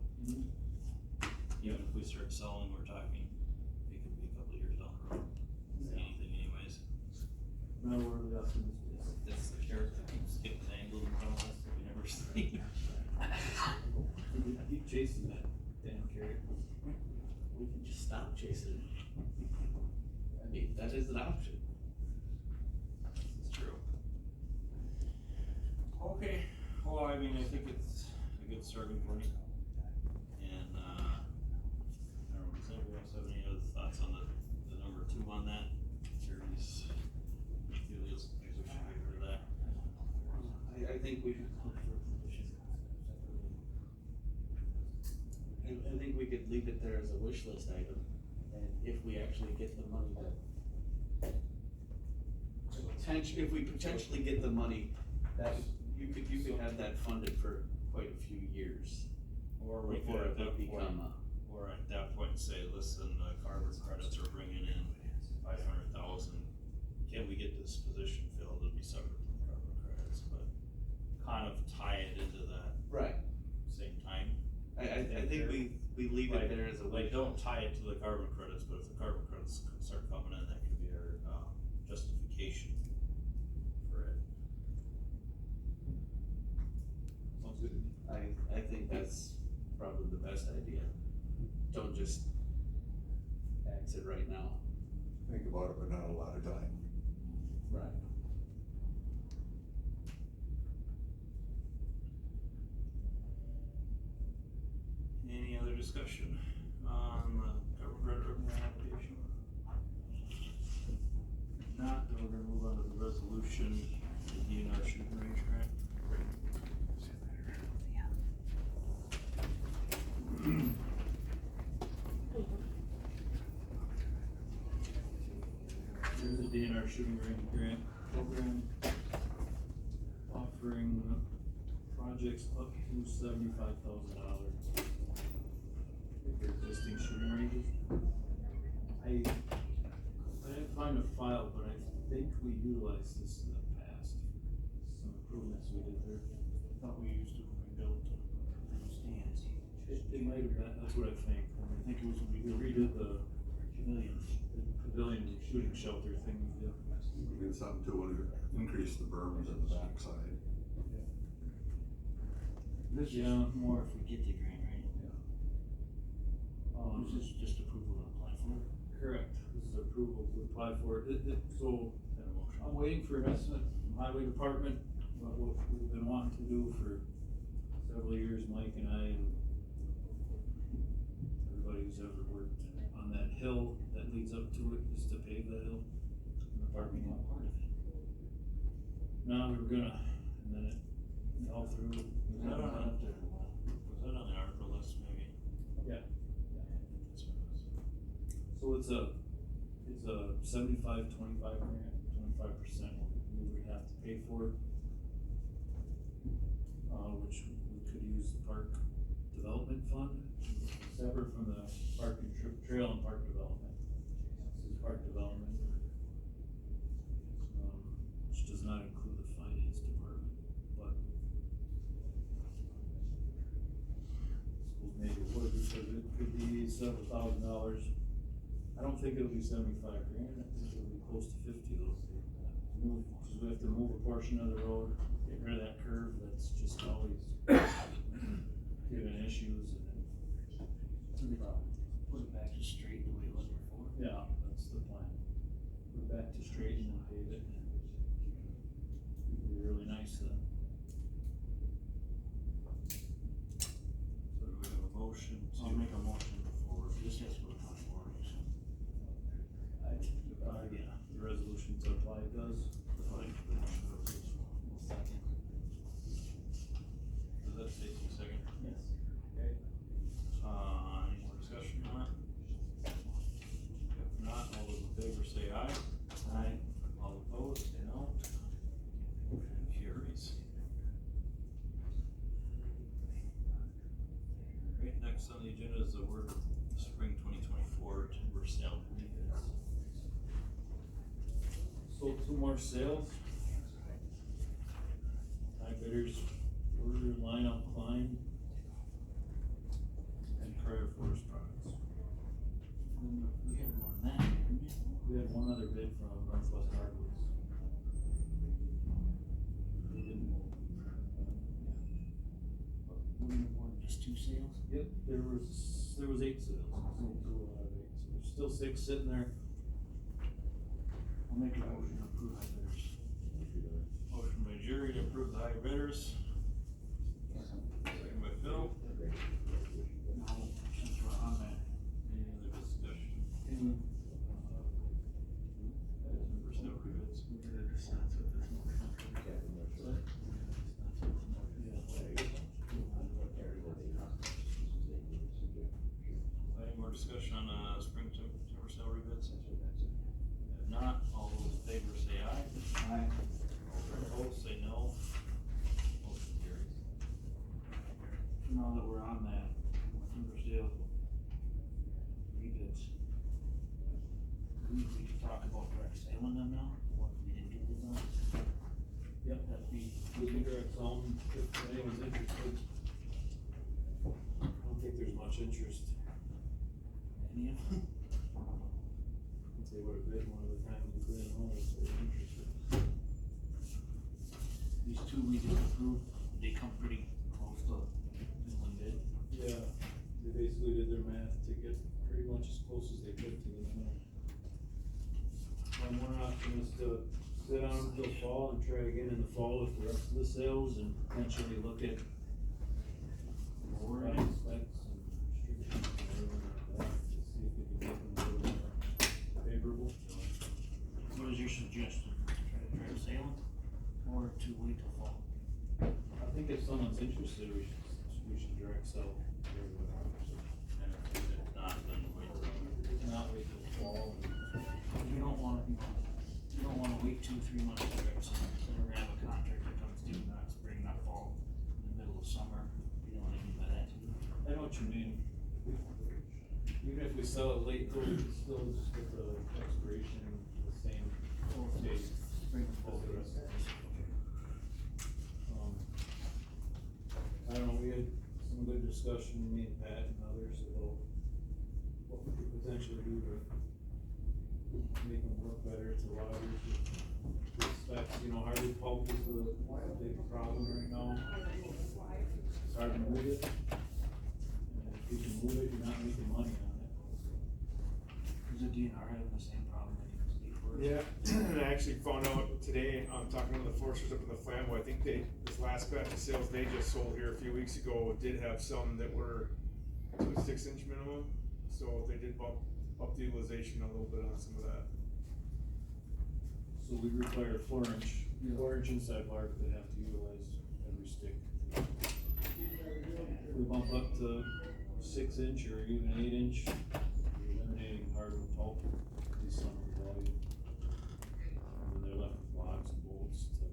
A: Even if we start selling, we're talking, it could be a couple of years down the road, see anything anyways.
E: Now we're left in this.
A: That's the carrot that keeps getting angled in front of us that we never see.
E: I keep chasing that damn carrot.
L: We can just stop chasing it. I mean, that is an option.
A: It's true. I mean, I think it's a good starting point. And, I don't know, does anybody else have any other thoughts on the number 2 on that? Jeremy's, Julia's, I wish I could hear that.
L: I think we should look for a position. I think we could leave it there as a wish list item, and if we actually get the money if we potentially get the money, that, you could have that funded for quite a few years.
A: Or we could
L: before
A: at
L: it would
A: that
L: become
A: point, or at that point say, listen, carbon credits are bringing in 500,000. Can we get this position filled? It'd be separate from carbon credits, but kind of tie it into that
L: Right.
A: same time.
L: I think we leave it there as a
A: Like,
L: wish.
A: don't tie it to the carbon credits, but if the carbon credits start coming in, that could be our, justification for it.
E: Sounds good to me.
L: I think that's probably the best idea. Don't just axe it right now.
J: Think about it, but not a lot of time.
L: Right.
A: Any other discussion on the carbon credit revenue application? If not, then we're gonna move on to the resolution, the DNR shooting range grant. Here's the DNR shooting range grant program, offering projects up to $75,000 for existing shooting ranges. I didn't find a file, but I think we utilized this in the past, some improvements we did there.
M: Thought we used it when we built the stands.
A: It might have been, that's what I think.
M: I think it was when
A: We
M: we
A: redid
M: built
A: the pavilion shooting shelter thing we did.
J: We did something to increase the berms in the backside.
M: This is
A: Yeah.
M: more if we get the grant, right? This is just approval to apply for it.
A: Correct, this is approval to apply for it. So, I'm waiting for an estimate from highway department, about what we've been wanting to do for several years, Mike and I, and everybody who's ever worked on that hill that leads up to it, is to pave that hill. in the parking lot.
M: Part of it.
A: No, we were gonna, and then it fell through.
M: Was that on the ARPA list maybe?
A: Yeah.
M: That's what it was.
A: So it's a 75-25 grant, 25% we would have to pay for it. Which we could use the park development fund, separate from the park and trail and park development. This is park development. Which does not include the finance department, but schools maybe would, because it could be several $1,000s. I don't think it'll be 75 grand, I think it'll be close to 50 though. Cause we have to move a portion of the road, get rid of that curve that's just always giving issues and
M: Put it back to straight the way it was before.
A: yeah, that's the plan. Put it back to straight and then pave it. It'd be really nice then. So do we have a motion to?
M: I'll make a motion for, this has to go to board, so.
A: Yeah, the resolution to apply does.
M: Second.
A: Does that say you second?
M: Yes.
A: Okay. Any more discussion on it? If not, all those in favor say aye.
M: Aye.
A: All opposed, say no. Motion carries. Right, next on the agenda is the award of the spring 2024 timber sale rebids. Sold 2 more sales. High bidders were Lionel Klein and Carter Forest Products.
M: We had more than that, didn't we?
A: We had one other bid from Northwest Hardwoods. They didn't.
M: We had more than just 2 sales?
A: Yep, there was 8 sales, sold 2 out of 8, so there's still 6 sitting there.
M: I'll make a motion to approve high bidders.
A: Motion by Jerry to approve the high bidders. Bill,
M: No, since we're on that,
A: any other discussion?
M: can
A: Member salary bids.
M: we get a distance with this motion?
A: Any more discussion on, spring timber salary bids? If not, all those in favor say aye.
M: Aye.
A: All those opposed say no. Motion carries.
M: Now that we're on that, timber sale rebids. We could talk about direct selling them now, or if we didn't get it done.
E: Yep.
M: That'd be,
E: We can direct some, if anyone's interested. I don't think there's much interest.
M: any of them?
E: If they would have bid one at a time, we couldn't know if they were interested.
M: These two we just approved, they come pretty close to minimum bid.
E: Yeah, they basically did their math to get pretty much as close as they could to the minimum. One option is to sit on until fall and try again in the fall with the rest of the sales and potentially look at
M: Lower it.
E: specs and restrictions and everything like that, to see if we can make them a little more favorable.
M: What is your suggestion? Try to direct sale them, or to wait till fall?
E: I think if someone's interested, we should direct sell. everyone.
A: And if not, then wait till.
E: If not, wait till fall.
M: We don't wanna, you don't wanna wait 2-3 months to direct sale, so we're gonna have a contract that comes due not spring, not fall, in the middle of summer, you know what I mean by that too?
E: I know what you mean. Even if we sell it late, though, we can still just get the expiration the same date.
M: Spring and fall.
E: as the rest of it. I don't know, we had some good discussion, me and Pat and others, about what we could potentially do to make them work better to allow you to expect, hardwood pulp is a big problem right now. It's hard to move it. And if you can move it, you're not making money on it.
M: Is the DNR having the same problem that you see for?
N: Yeah, and I actually found out today, talking to one of the foresters up in the Flambeau, I think this last batch of sales they just sold here a few weeks ago did have some that were 2 6-inch minimum, so they did bump up the utilization a little bit on some of that.
E: So we require 4-inch inside bark that have to utilize every stick. If we bump up to 6-inch or even 8-inch, we're eliminating hardwood pulp, at least some of the volume. And then they're left with logs and bolts to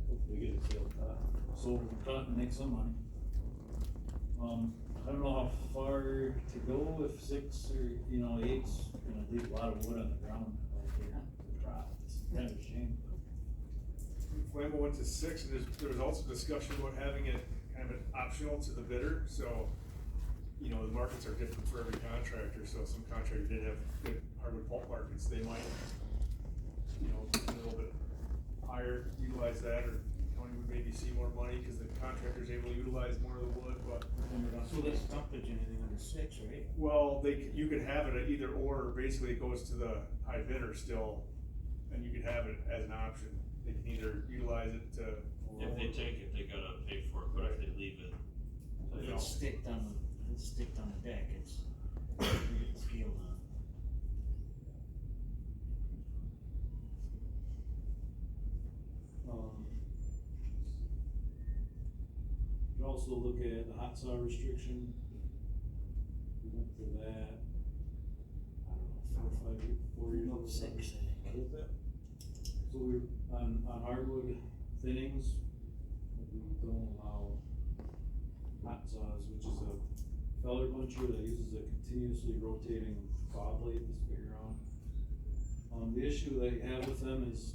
E: hopefully get a sale cut. So we can cut and make some money. I don't know how far to go if 6 or 8's gonna leave a lot of wood on the ground out there to drop. It's kind of a shame.
N: Flambeau went to 6, and there was also discussion about having it kind of an optional to the bidder, so, the markets are different for every contractor, so some contractor did have good hardwood pulp markets, they might, a little bit higher, utilize that, or county would maybe see more money, cause the contractor's able to utilize more of the wood, but.
M: So that's stumpage, anything under 6, right?
N: Well, you could have it at either or, basically it goes to the high bidder still, and you could have it as an option. They can either utilize it to.
A: If they take it, they gotta pay for it, but if they leave it.
M: If it's sticked on the deck, it's, you get the scale on.
E: You also look at the hot saw restriction. We went to that, I don't know, 4 years ago.
M: 6, I think.
E: What is that? So we, on hardwood thinnings, we don't allow hot saws, which is a feller puncher that uses a continuously rotating saw blade to spin around. The issue that you have with them is,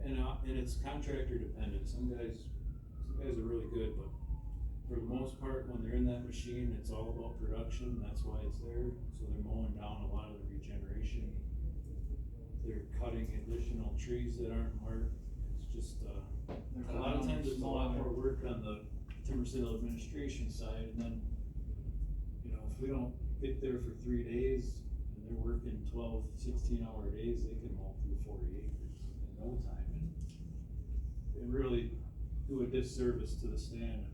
E: and it's contractor dependent, some guys are really good, but for the most part, when they're in that machine, it's all about production, that's why it's there, so they're mowing down a lot of the regeneration. They're cutting additional trees that aren't marked, it's just, a lot of times there's a lot more work on the timber sale administration side, and then, if we don't get there for 3 days, and they're working 12, 16-hour days, they can mow through 40 acres in no time, and really do a disservice to the stand.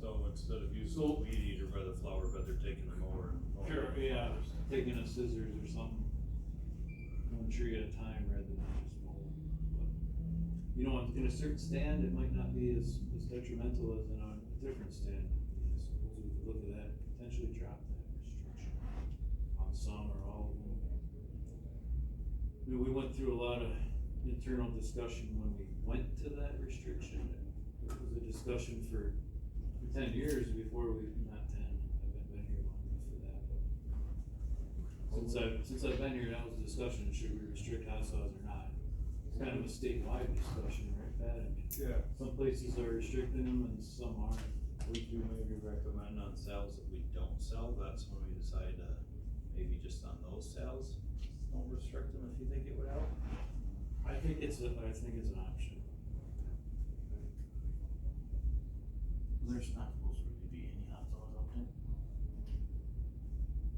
E: So
A: So instead of using a weed eater by the flower bed, they're taking the mower and mowing.
E: Sure, yeah, taking a scissors or something, one tree at a time rather than just mowing. But, you know, in a certain stand, it might not be as detrimental as in a different stand. I suppose we could look at that, potentially drop that restriction on some or all of them. We went through a lot of internal discussion when we went to that restriction. It was a discussion for 10 years before we, not 10, I've been here long enough for that, but since I've been here, that was a discussion, should we restrict hot saws or not? It's kind of a statewide discussion, right, Pat? I mean,
N: Yeah.
E: some places are restricting them and some aren't.
A: Would you maybe recommend on sales that we don't sell? That's when we decide to, maybe just on those sales, don't restrict them if you think it would help?
E: I think it's an option.
M: There's not supposed to really be any hot saws out there.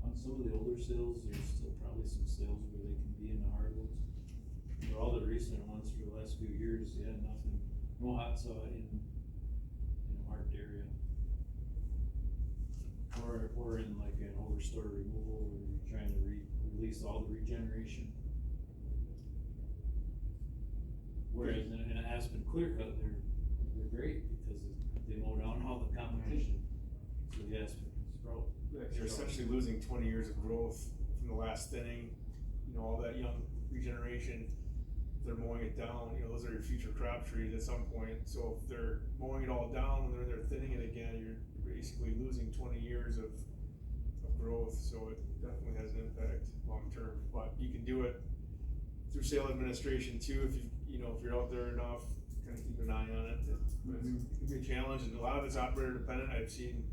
E: On some of the older sales, there's still probably some sales where they can be in the hardwoods. For all the recent ones for the last few years, yeah, nothing, no hot saw in a marked area. Or in like an overstore removal where you're trying to release all the regeneration. Whereas in an Aspen clear cut, they're great because they mow down all the competition. So the Aspen can sprout.
N: You're essentially losing 20 years of growth from the last thinning, all that young regeneration. If they're mowing it down, those are your future crop trees at some point. So if they're mowing it all down and they're thinning it again, you're basically losing 20 years of growth. So it definitely has an impact long term. But you can do it through sale administration too, if if you're out there enough, kind of keep an eye on it. But it can be a challenge, and a lot of it's operator dependent. I've seen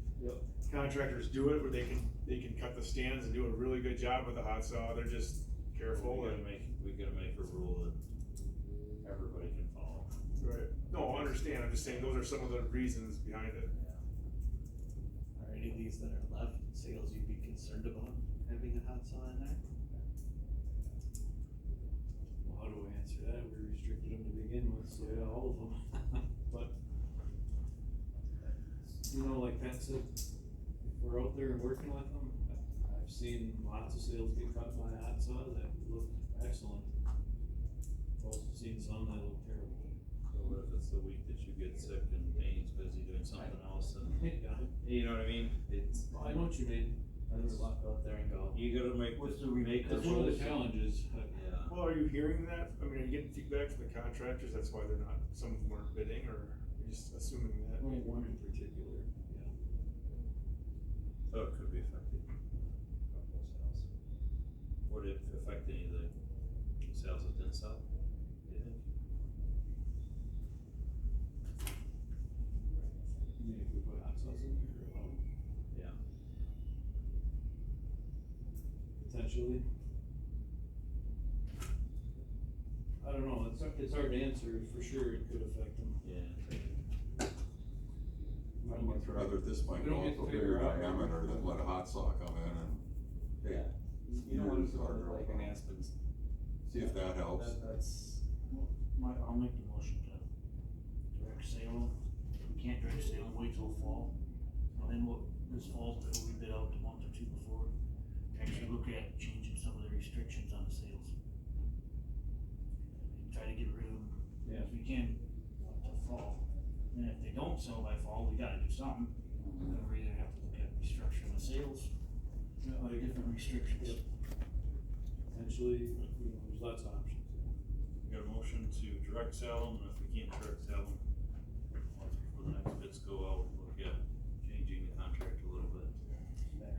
N: contractors do it where they can cut the stands and do a really good job with the hot saw. They're just careful.
A: We gotta make a rule that everybody can follow.
N: Right. No, I understand. I'm just saying those are some of the reasons behind it.
L: Are any of these that are left sales you'd be concerned about having a hot saw in there?
E: Well, how do we answer that? We restricted them to begin with, so yeah, all of them. But, like Pat said, if we're out there and working with them, I've seen lots of sales get cut by a hot saw that look excellent. I've also seen some that look terrible.
A: So what if it's the week that you get sick and Dane's busy doing something else and, you know what I mean?
E: I know what you mean.
L: Let's walk out there and go.
A: You gotta make
M: What's
A: the,
M: the
A: make the
E: That's one of the
A: rules.
E: challenges.
A: Yeah.
N: Well, are you hearing that? I mean, are you getting feedback from the contractors? That's why they're not, some of them weren't bidding, or you're just assuming that?
E: One in particular, yeah.
A: So it could be affected. Couple of sales. Would it affect any of the sales that didn't sell? Do you think?
E: You mean if we put hot sauce in there or?
A: Yeah.
E: Potentially. I don't know, it's hard to answer, for sure it could affect them.
A: Yeah.
J: I'd much rather at this point
E: We don't
J: go
E: get to
J: with a
E: figure
J: bigger
E: out.
J: diameter than let a hot saw come in and, hey,
L: You don't want
J: here's
L: to
J: our
L: put like an
J: girl.
L: Aspen's.
J: See if that helps.
L: That's,
M: I'll make the motion to direct sale. If we can't direct sale, wait till fall. And then this fall, we bid out the month or two before, actually look at changing some of the restrictions on the sales. And try to get rid of them, if we can, till fall. And if they don't sell by fall, we gotta do something. Then we either have to look at restructuring the sales, or different restrictions.
E: Potentially, there's lots of options.
A: We got a motion to direct sell them, and if we can't direct sell them, once before the next bids go out, look at changing the contract a little bit. And,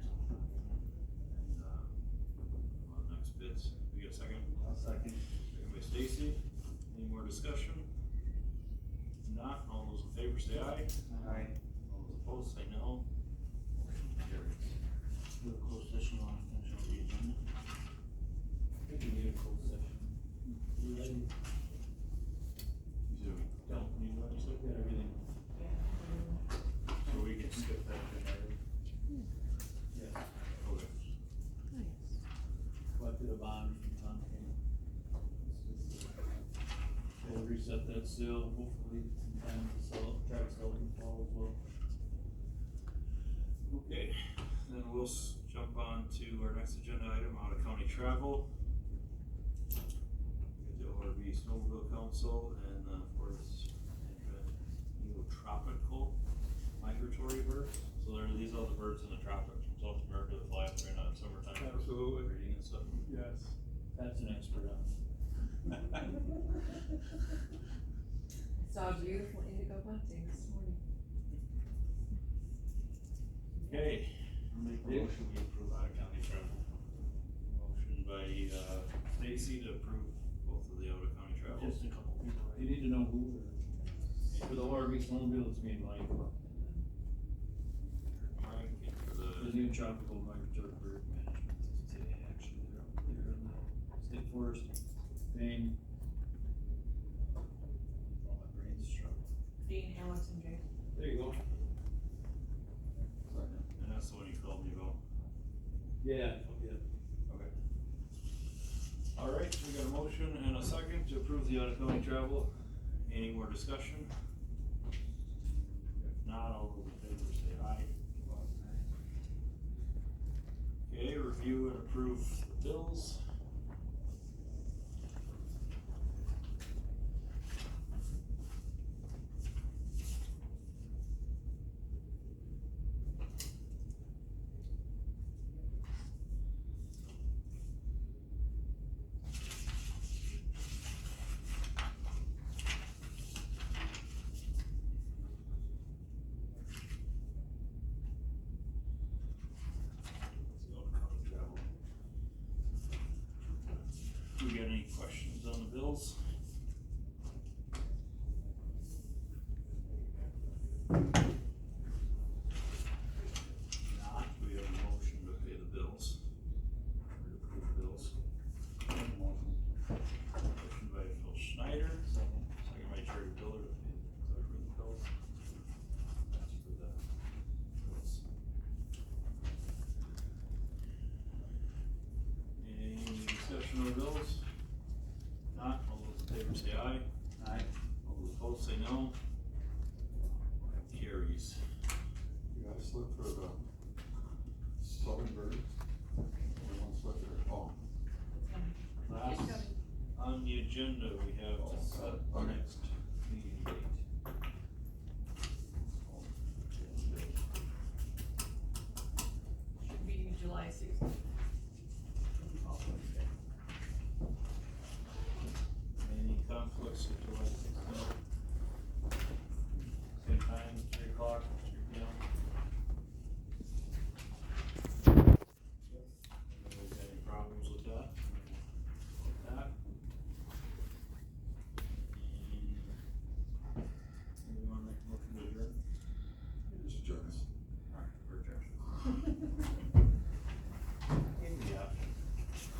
A: on the next bids, we get a second?
L: I'll second.
A: Second by Stacy, any more discussion? If not, all those in favor say aye.
L: Aye.
A: All those opposed say no. Carries.
M: Do a closed session on finish up the agenda.
E: I think we need a closed session.
A: You do. Don't need one, so
E: Look at everything.
A: we can skip that tonight.
E: Yes.
A: Okay.
E: Collected a bond from Tom King. We'll reset that sale, hopefully sometime to sell, try to sell it in fall as well.
A: Okay, then we'll jump on to our next agenda item, out of county travel. We got the ORV Snowmobile Council and Forest Neotropical Migratory Birds. So these are the birds in the tropics from South America that fly up right now in summertime. for
N: Absolutely.
A: breeding and stuff.
N: Yes.
E: That's an expert on.
D: Saw a beautiful indigo bunting this morning.
A: Okay,
M: I'll make a motion we approve out of county travel.
A: motion by Stacy to approve both of the out of county travel.
M: Just a couple people,
E: You
M: right?
E: need to know who, for the ORV snowmobile, it's me and Mike.
A: Mike, and for
E: The
A: the,
E: new tropical migratory bird management today, actually, they're up there in the state forest, Dane. All my brain's struggling.
D: Dean, Alex, and Jake.
E: There you go.
A: and that's the one you called me about.
E: Yeah, okay.
A: Okay. All right, we got a motion and a second to approve the out of county travel. Any more discussion? If not, all those in favor say aye. Okay, review and approve the bills. Do we got any questions on the bills? Not, we have a motion to pay the bills. Or to approve the bills. Motion by Phil Schneider, second by Jerry Diller to approve the bills. That's for the bills. Any discussion on the bills? Not, all those in favor say aye.
M: Aye.
A: All those opposed say no. Carries.
J: You got a slip for the southern bird? Only one slip there, oh.
A: Last, on the agenda, we have to set the
J: Okay.
A: next meeting date.
D: Should be July 16th.
A: Any conflicts with July 16th? Same time, 3 o'clock?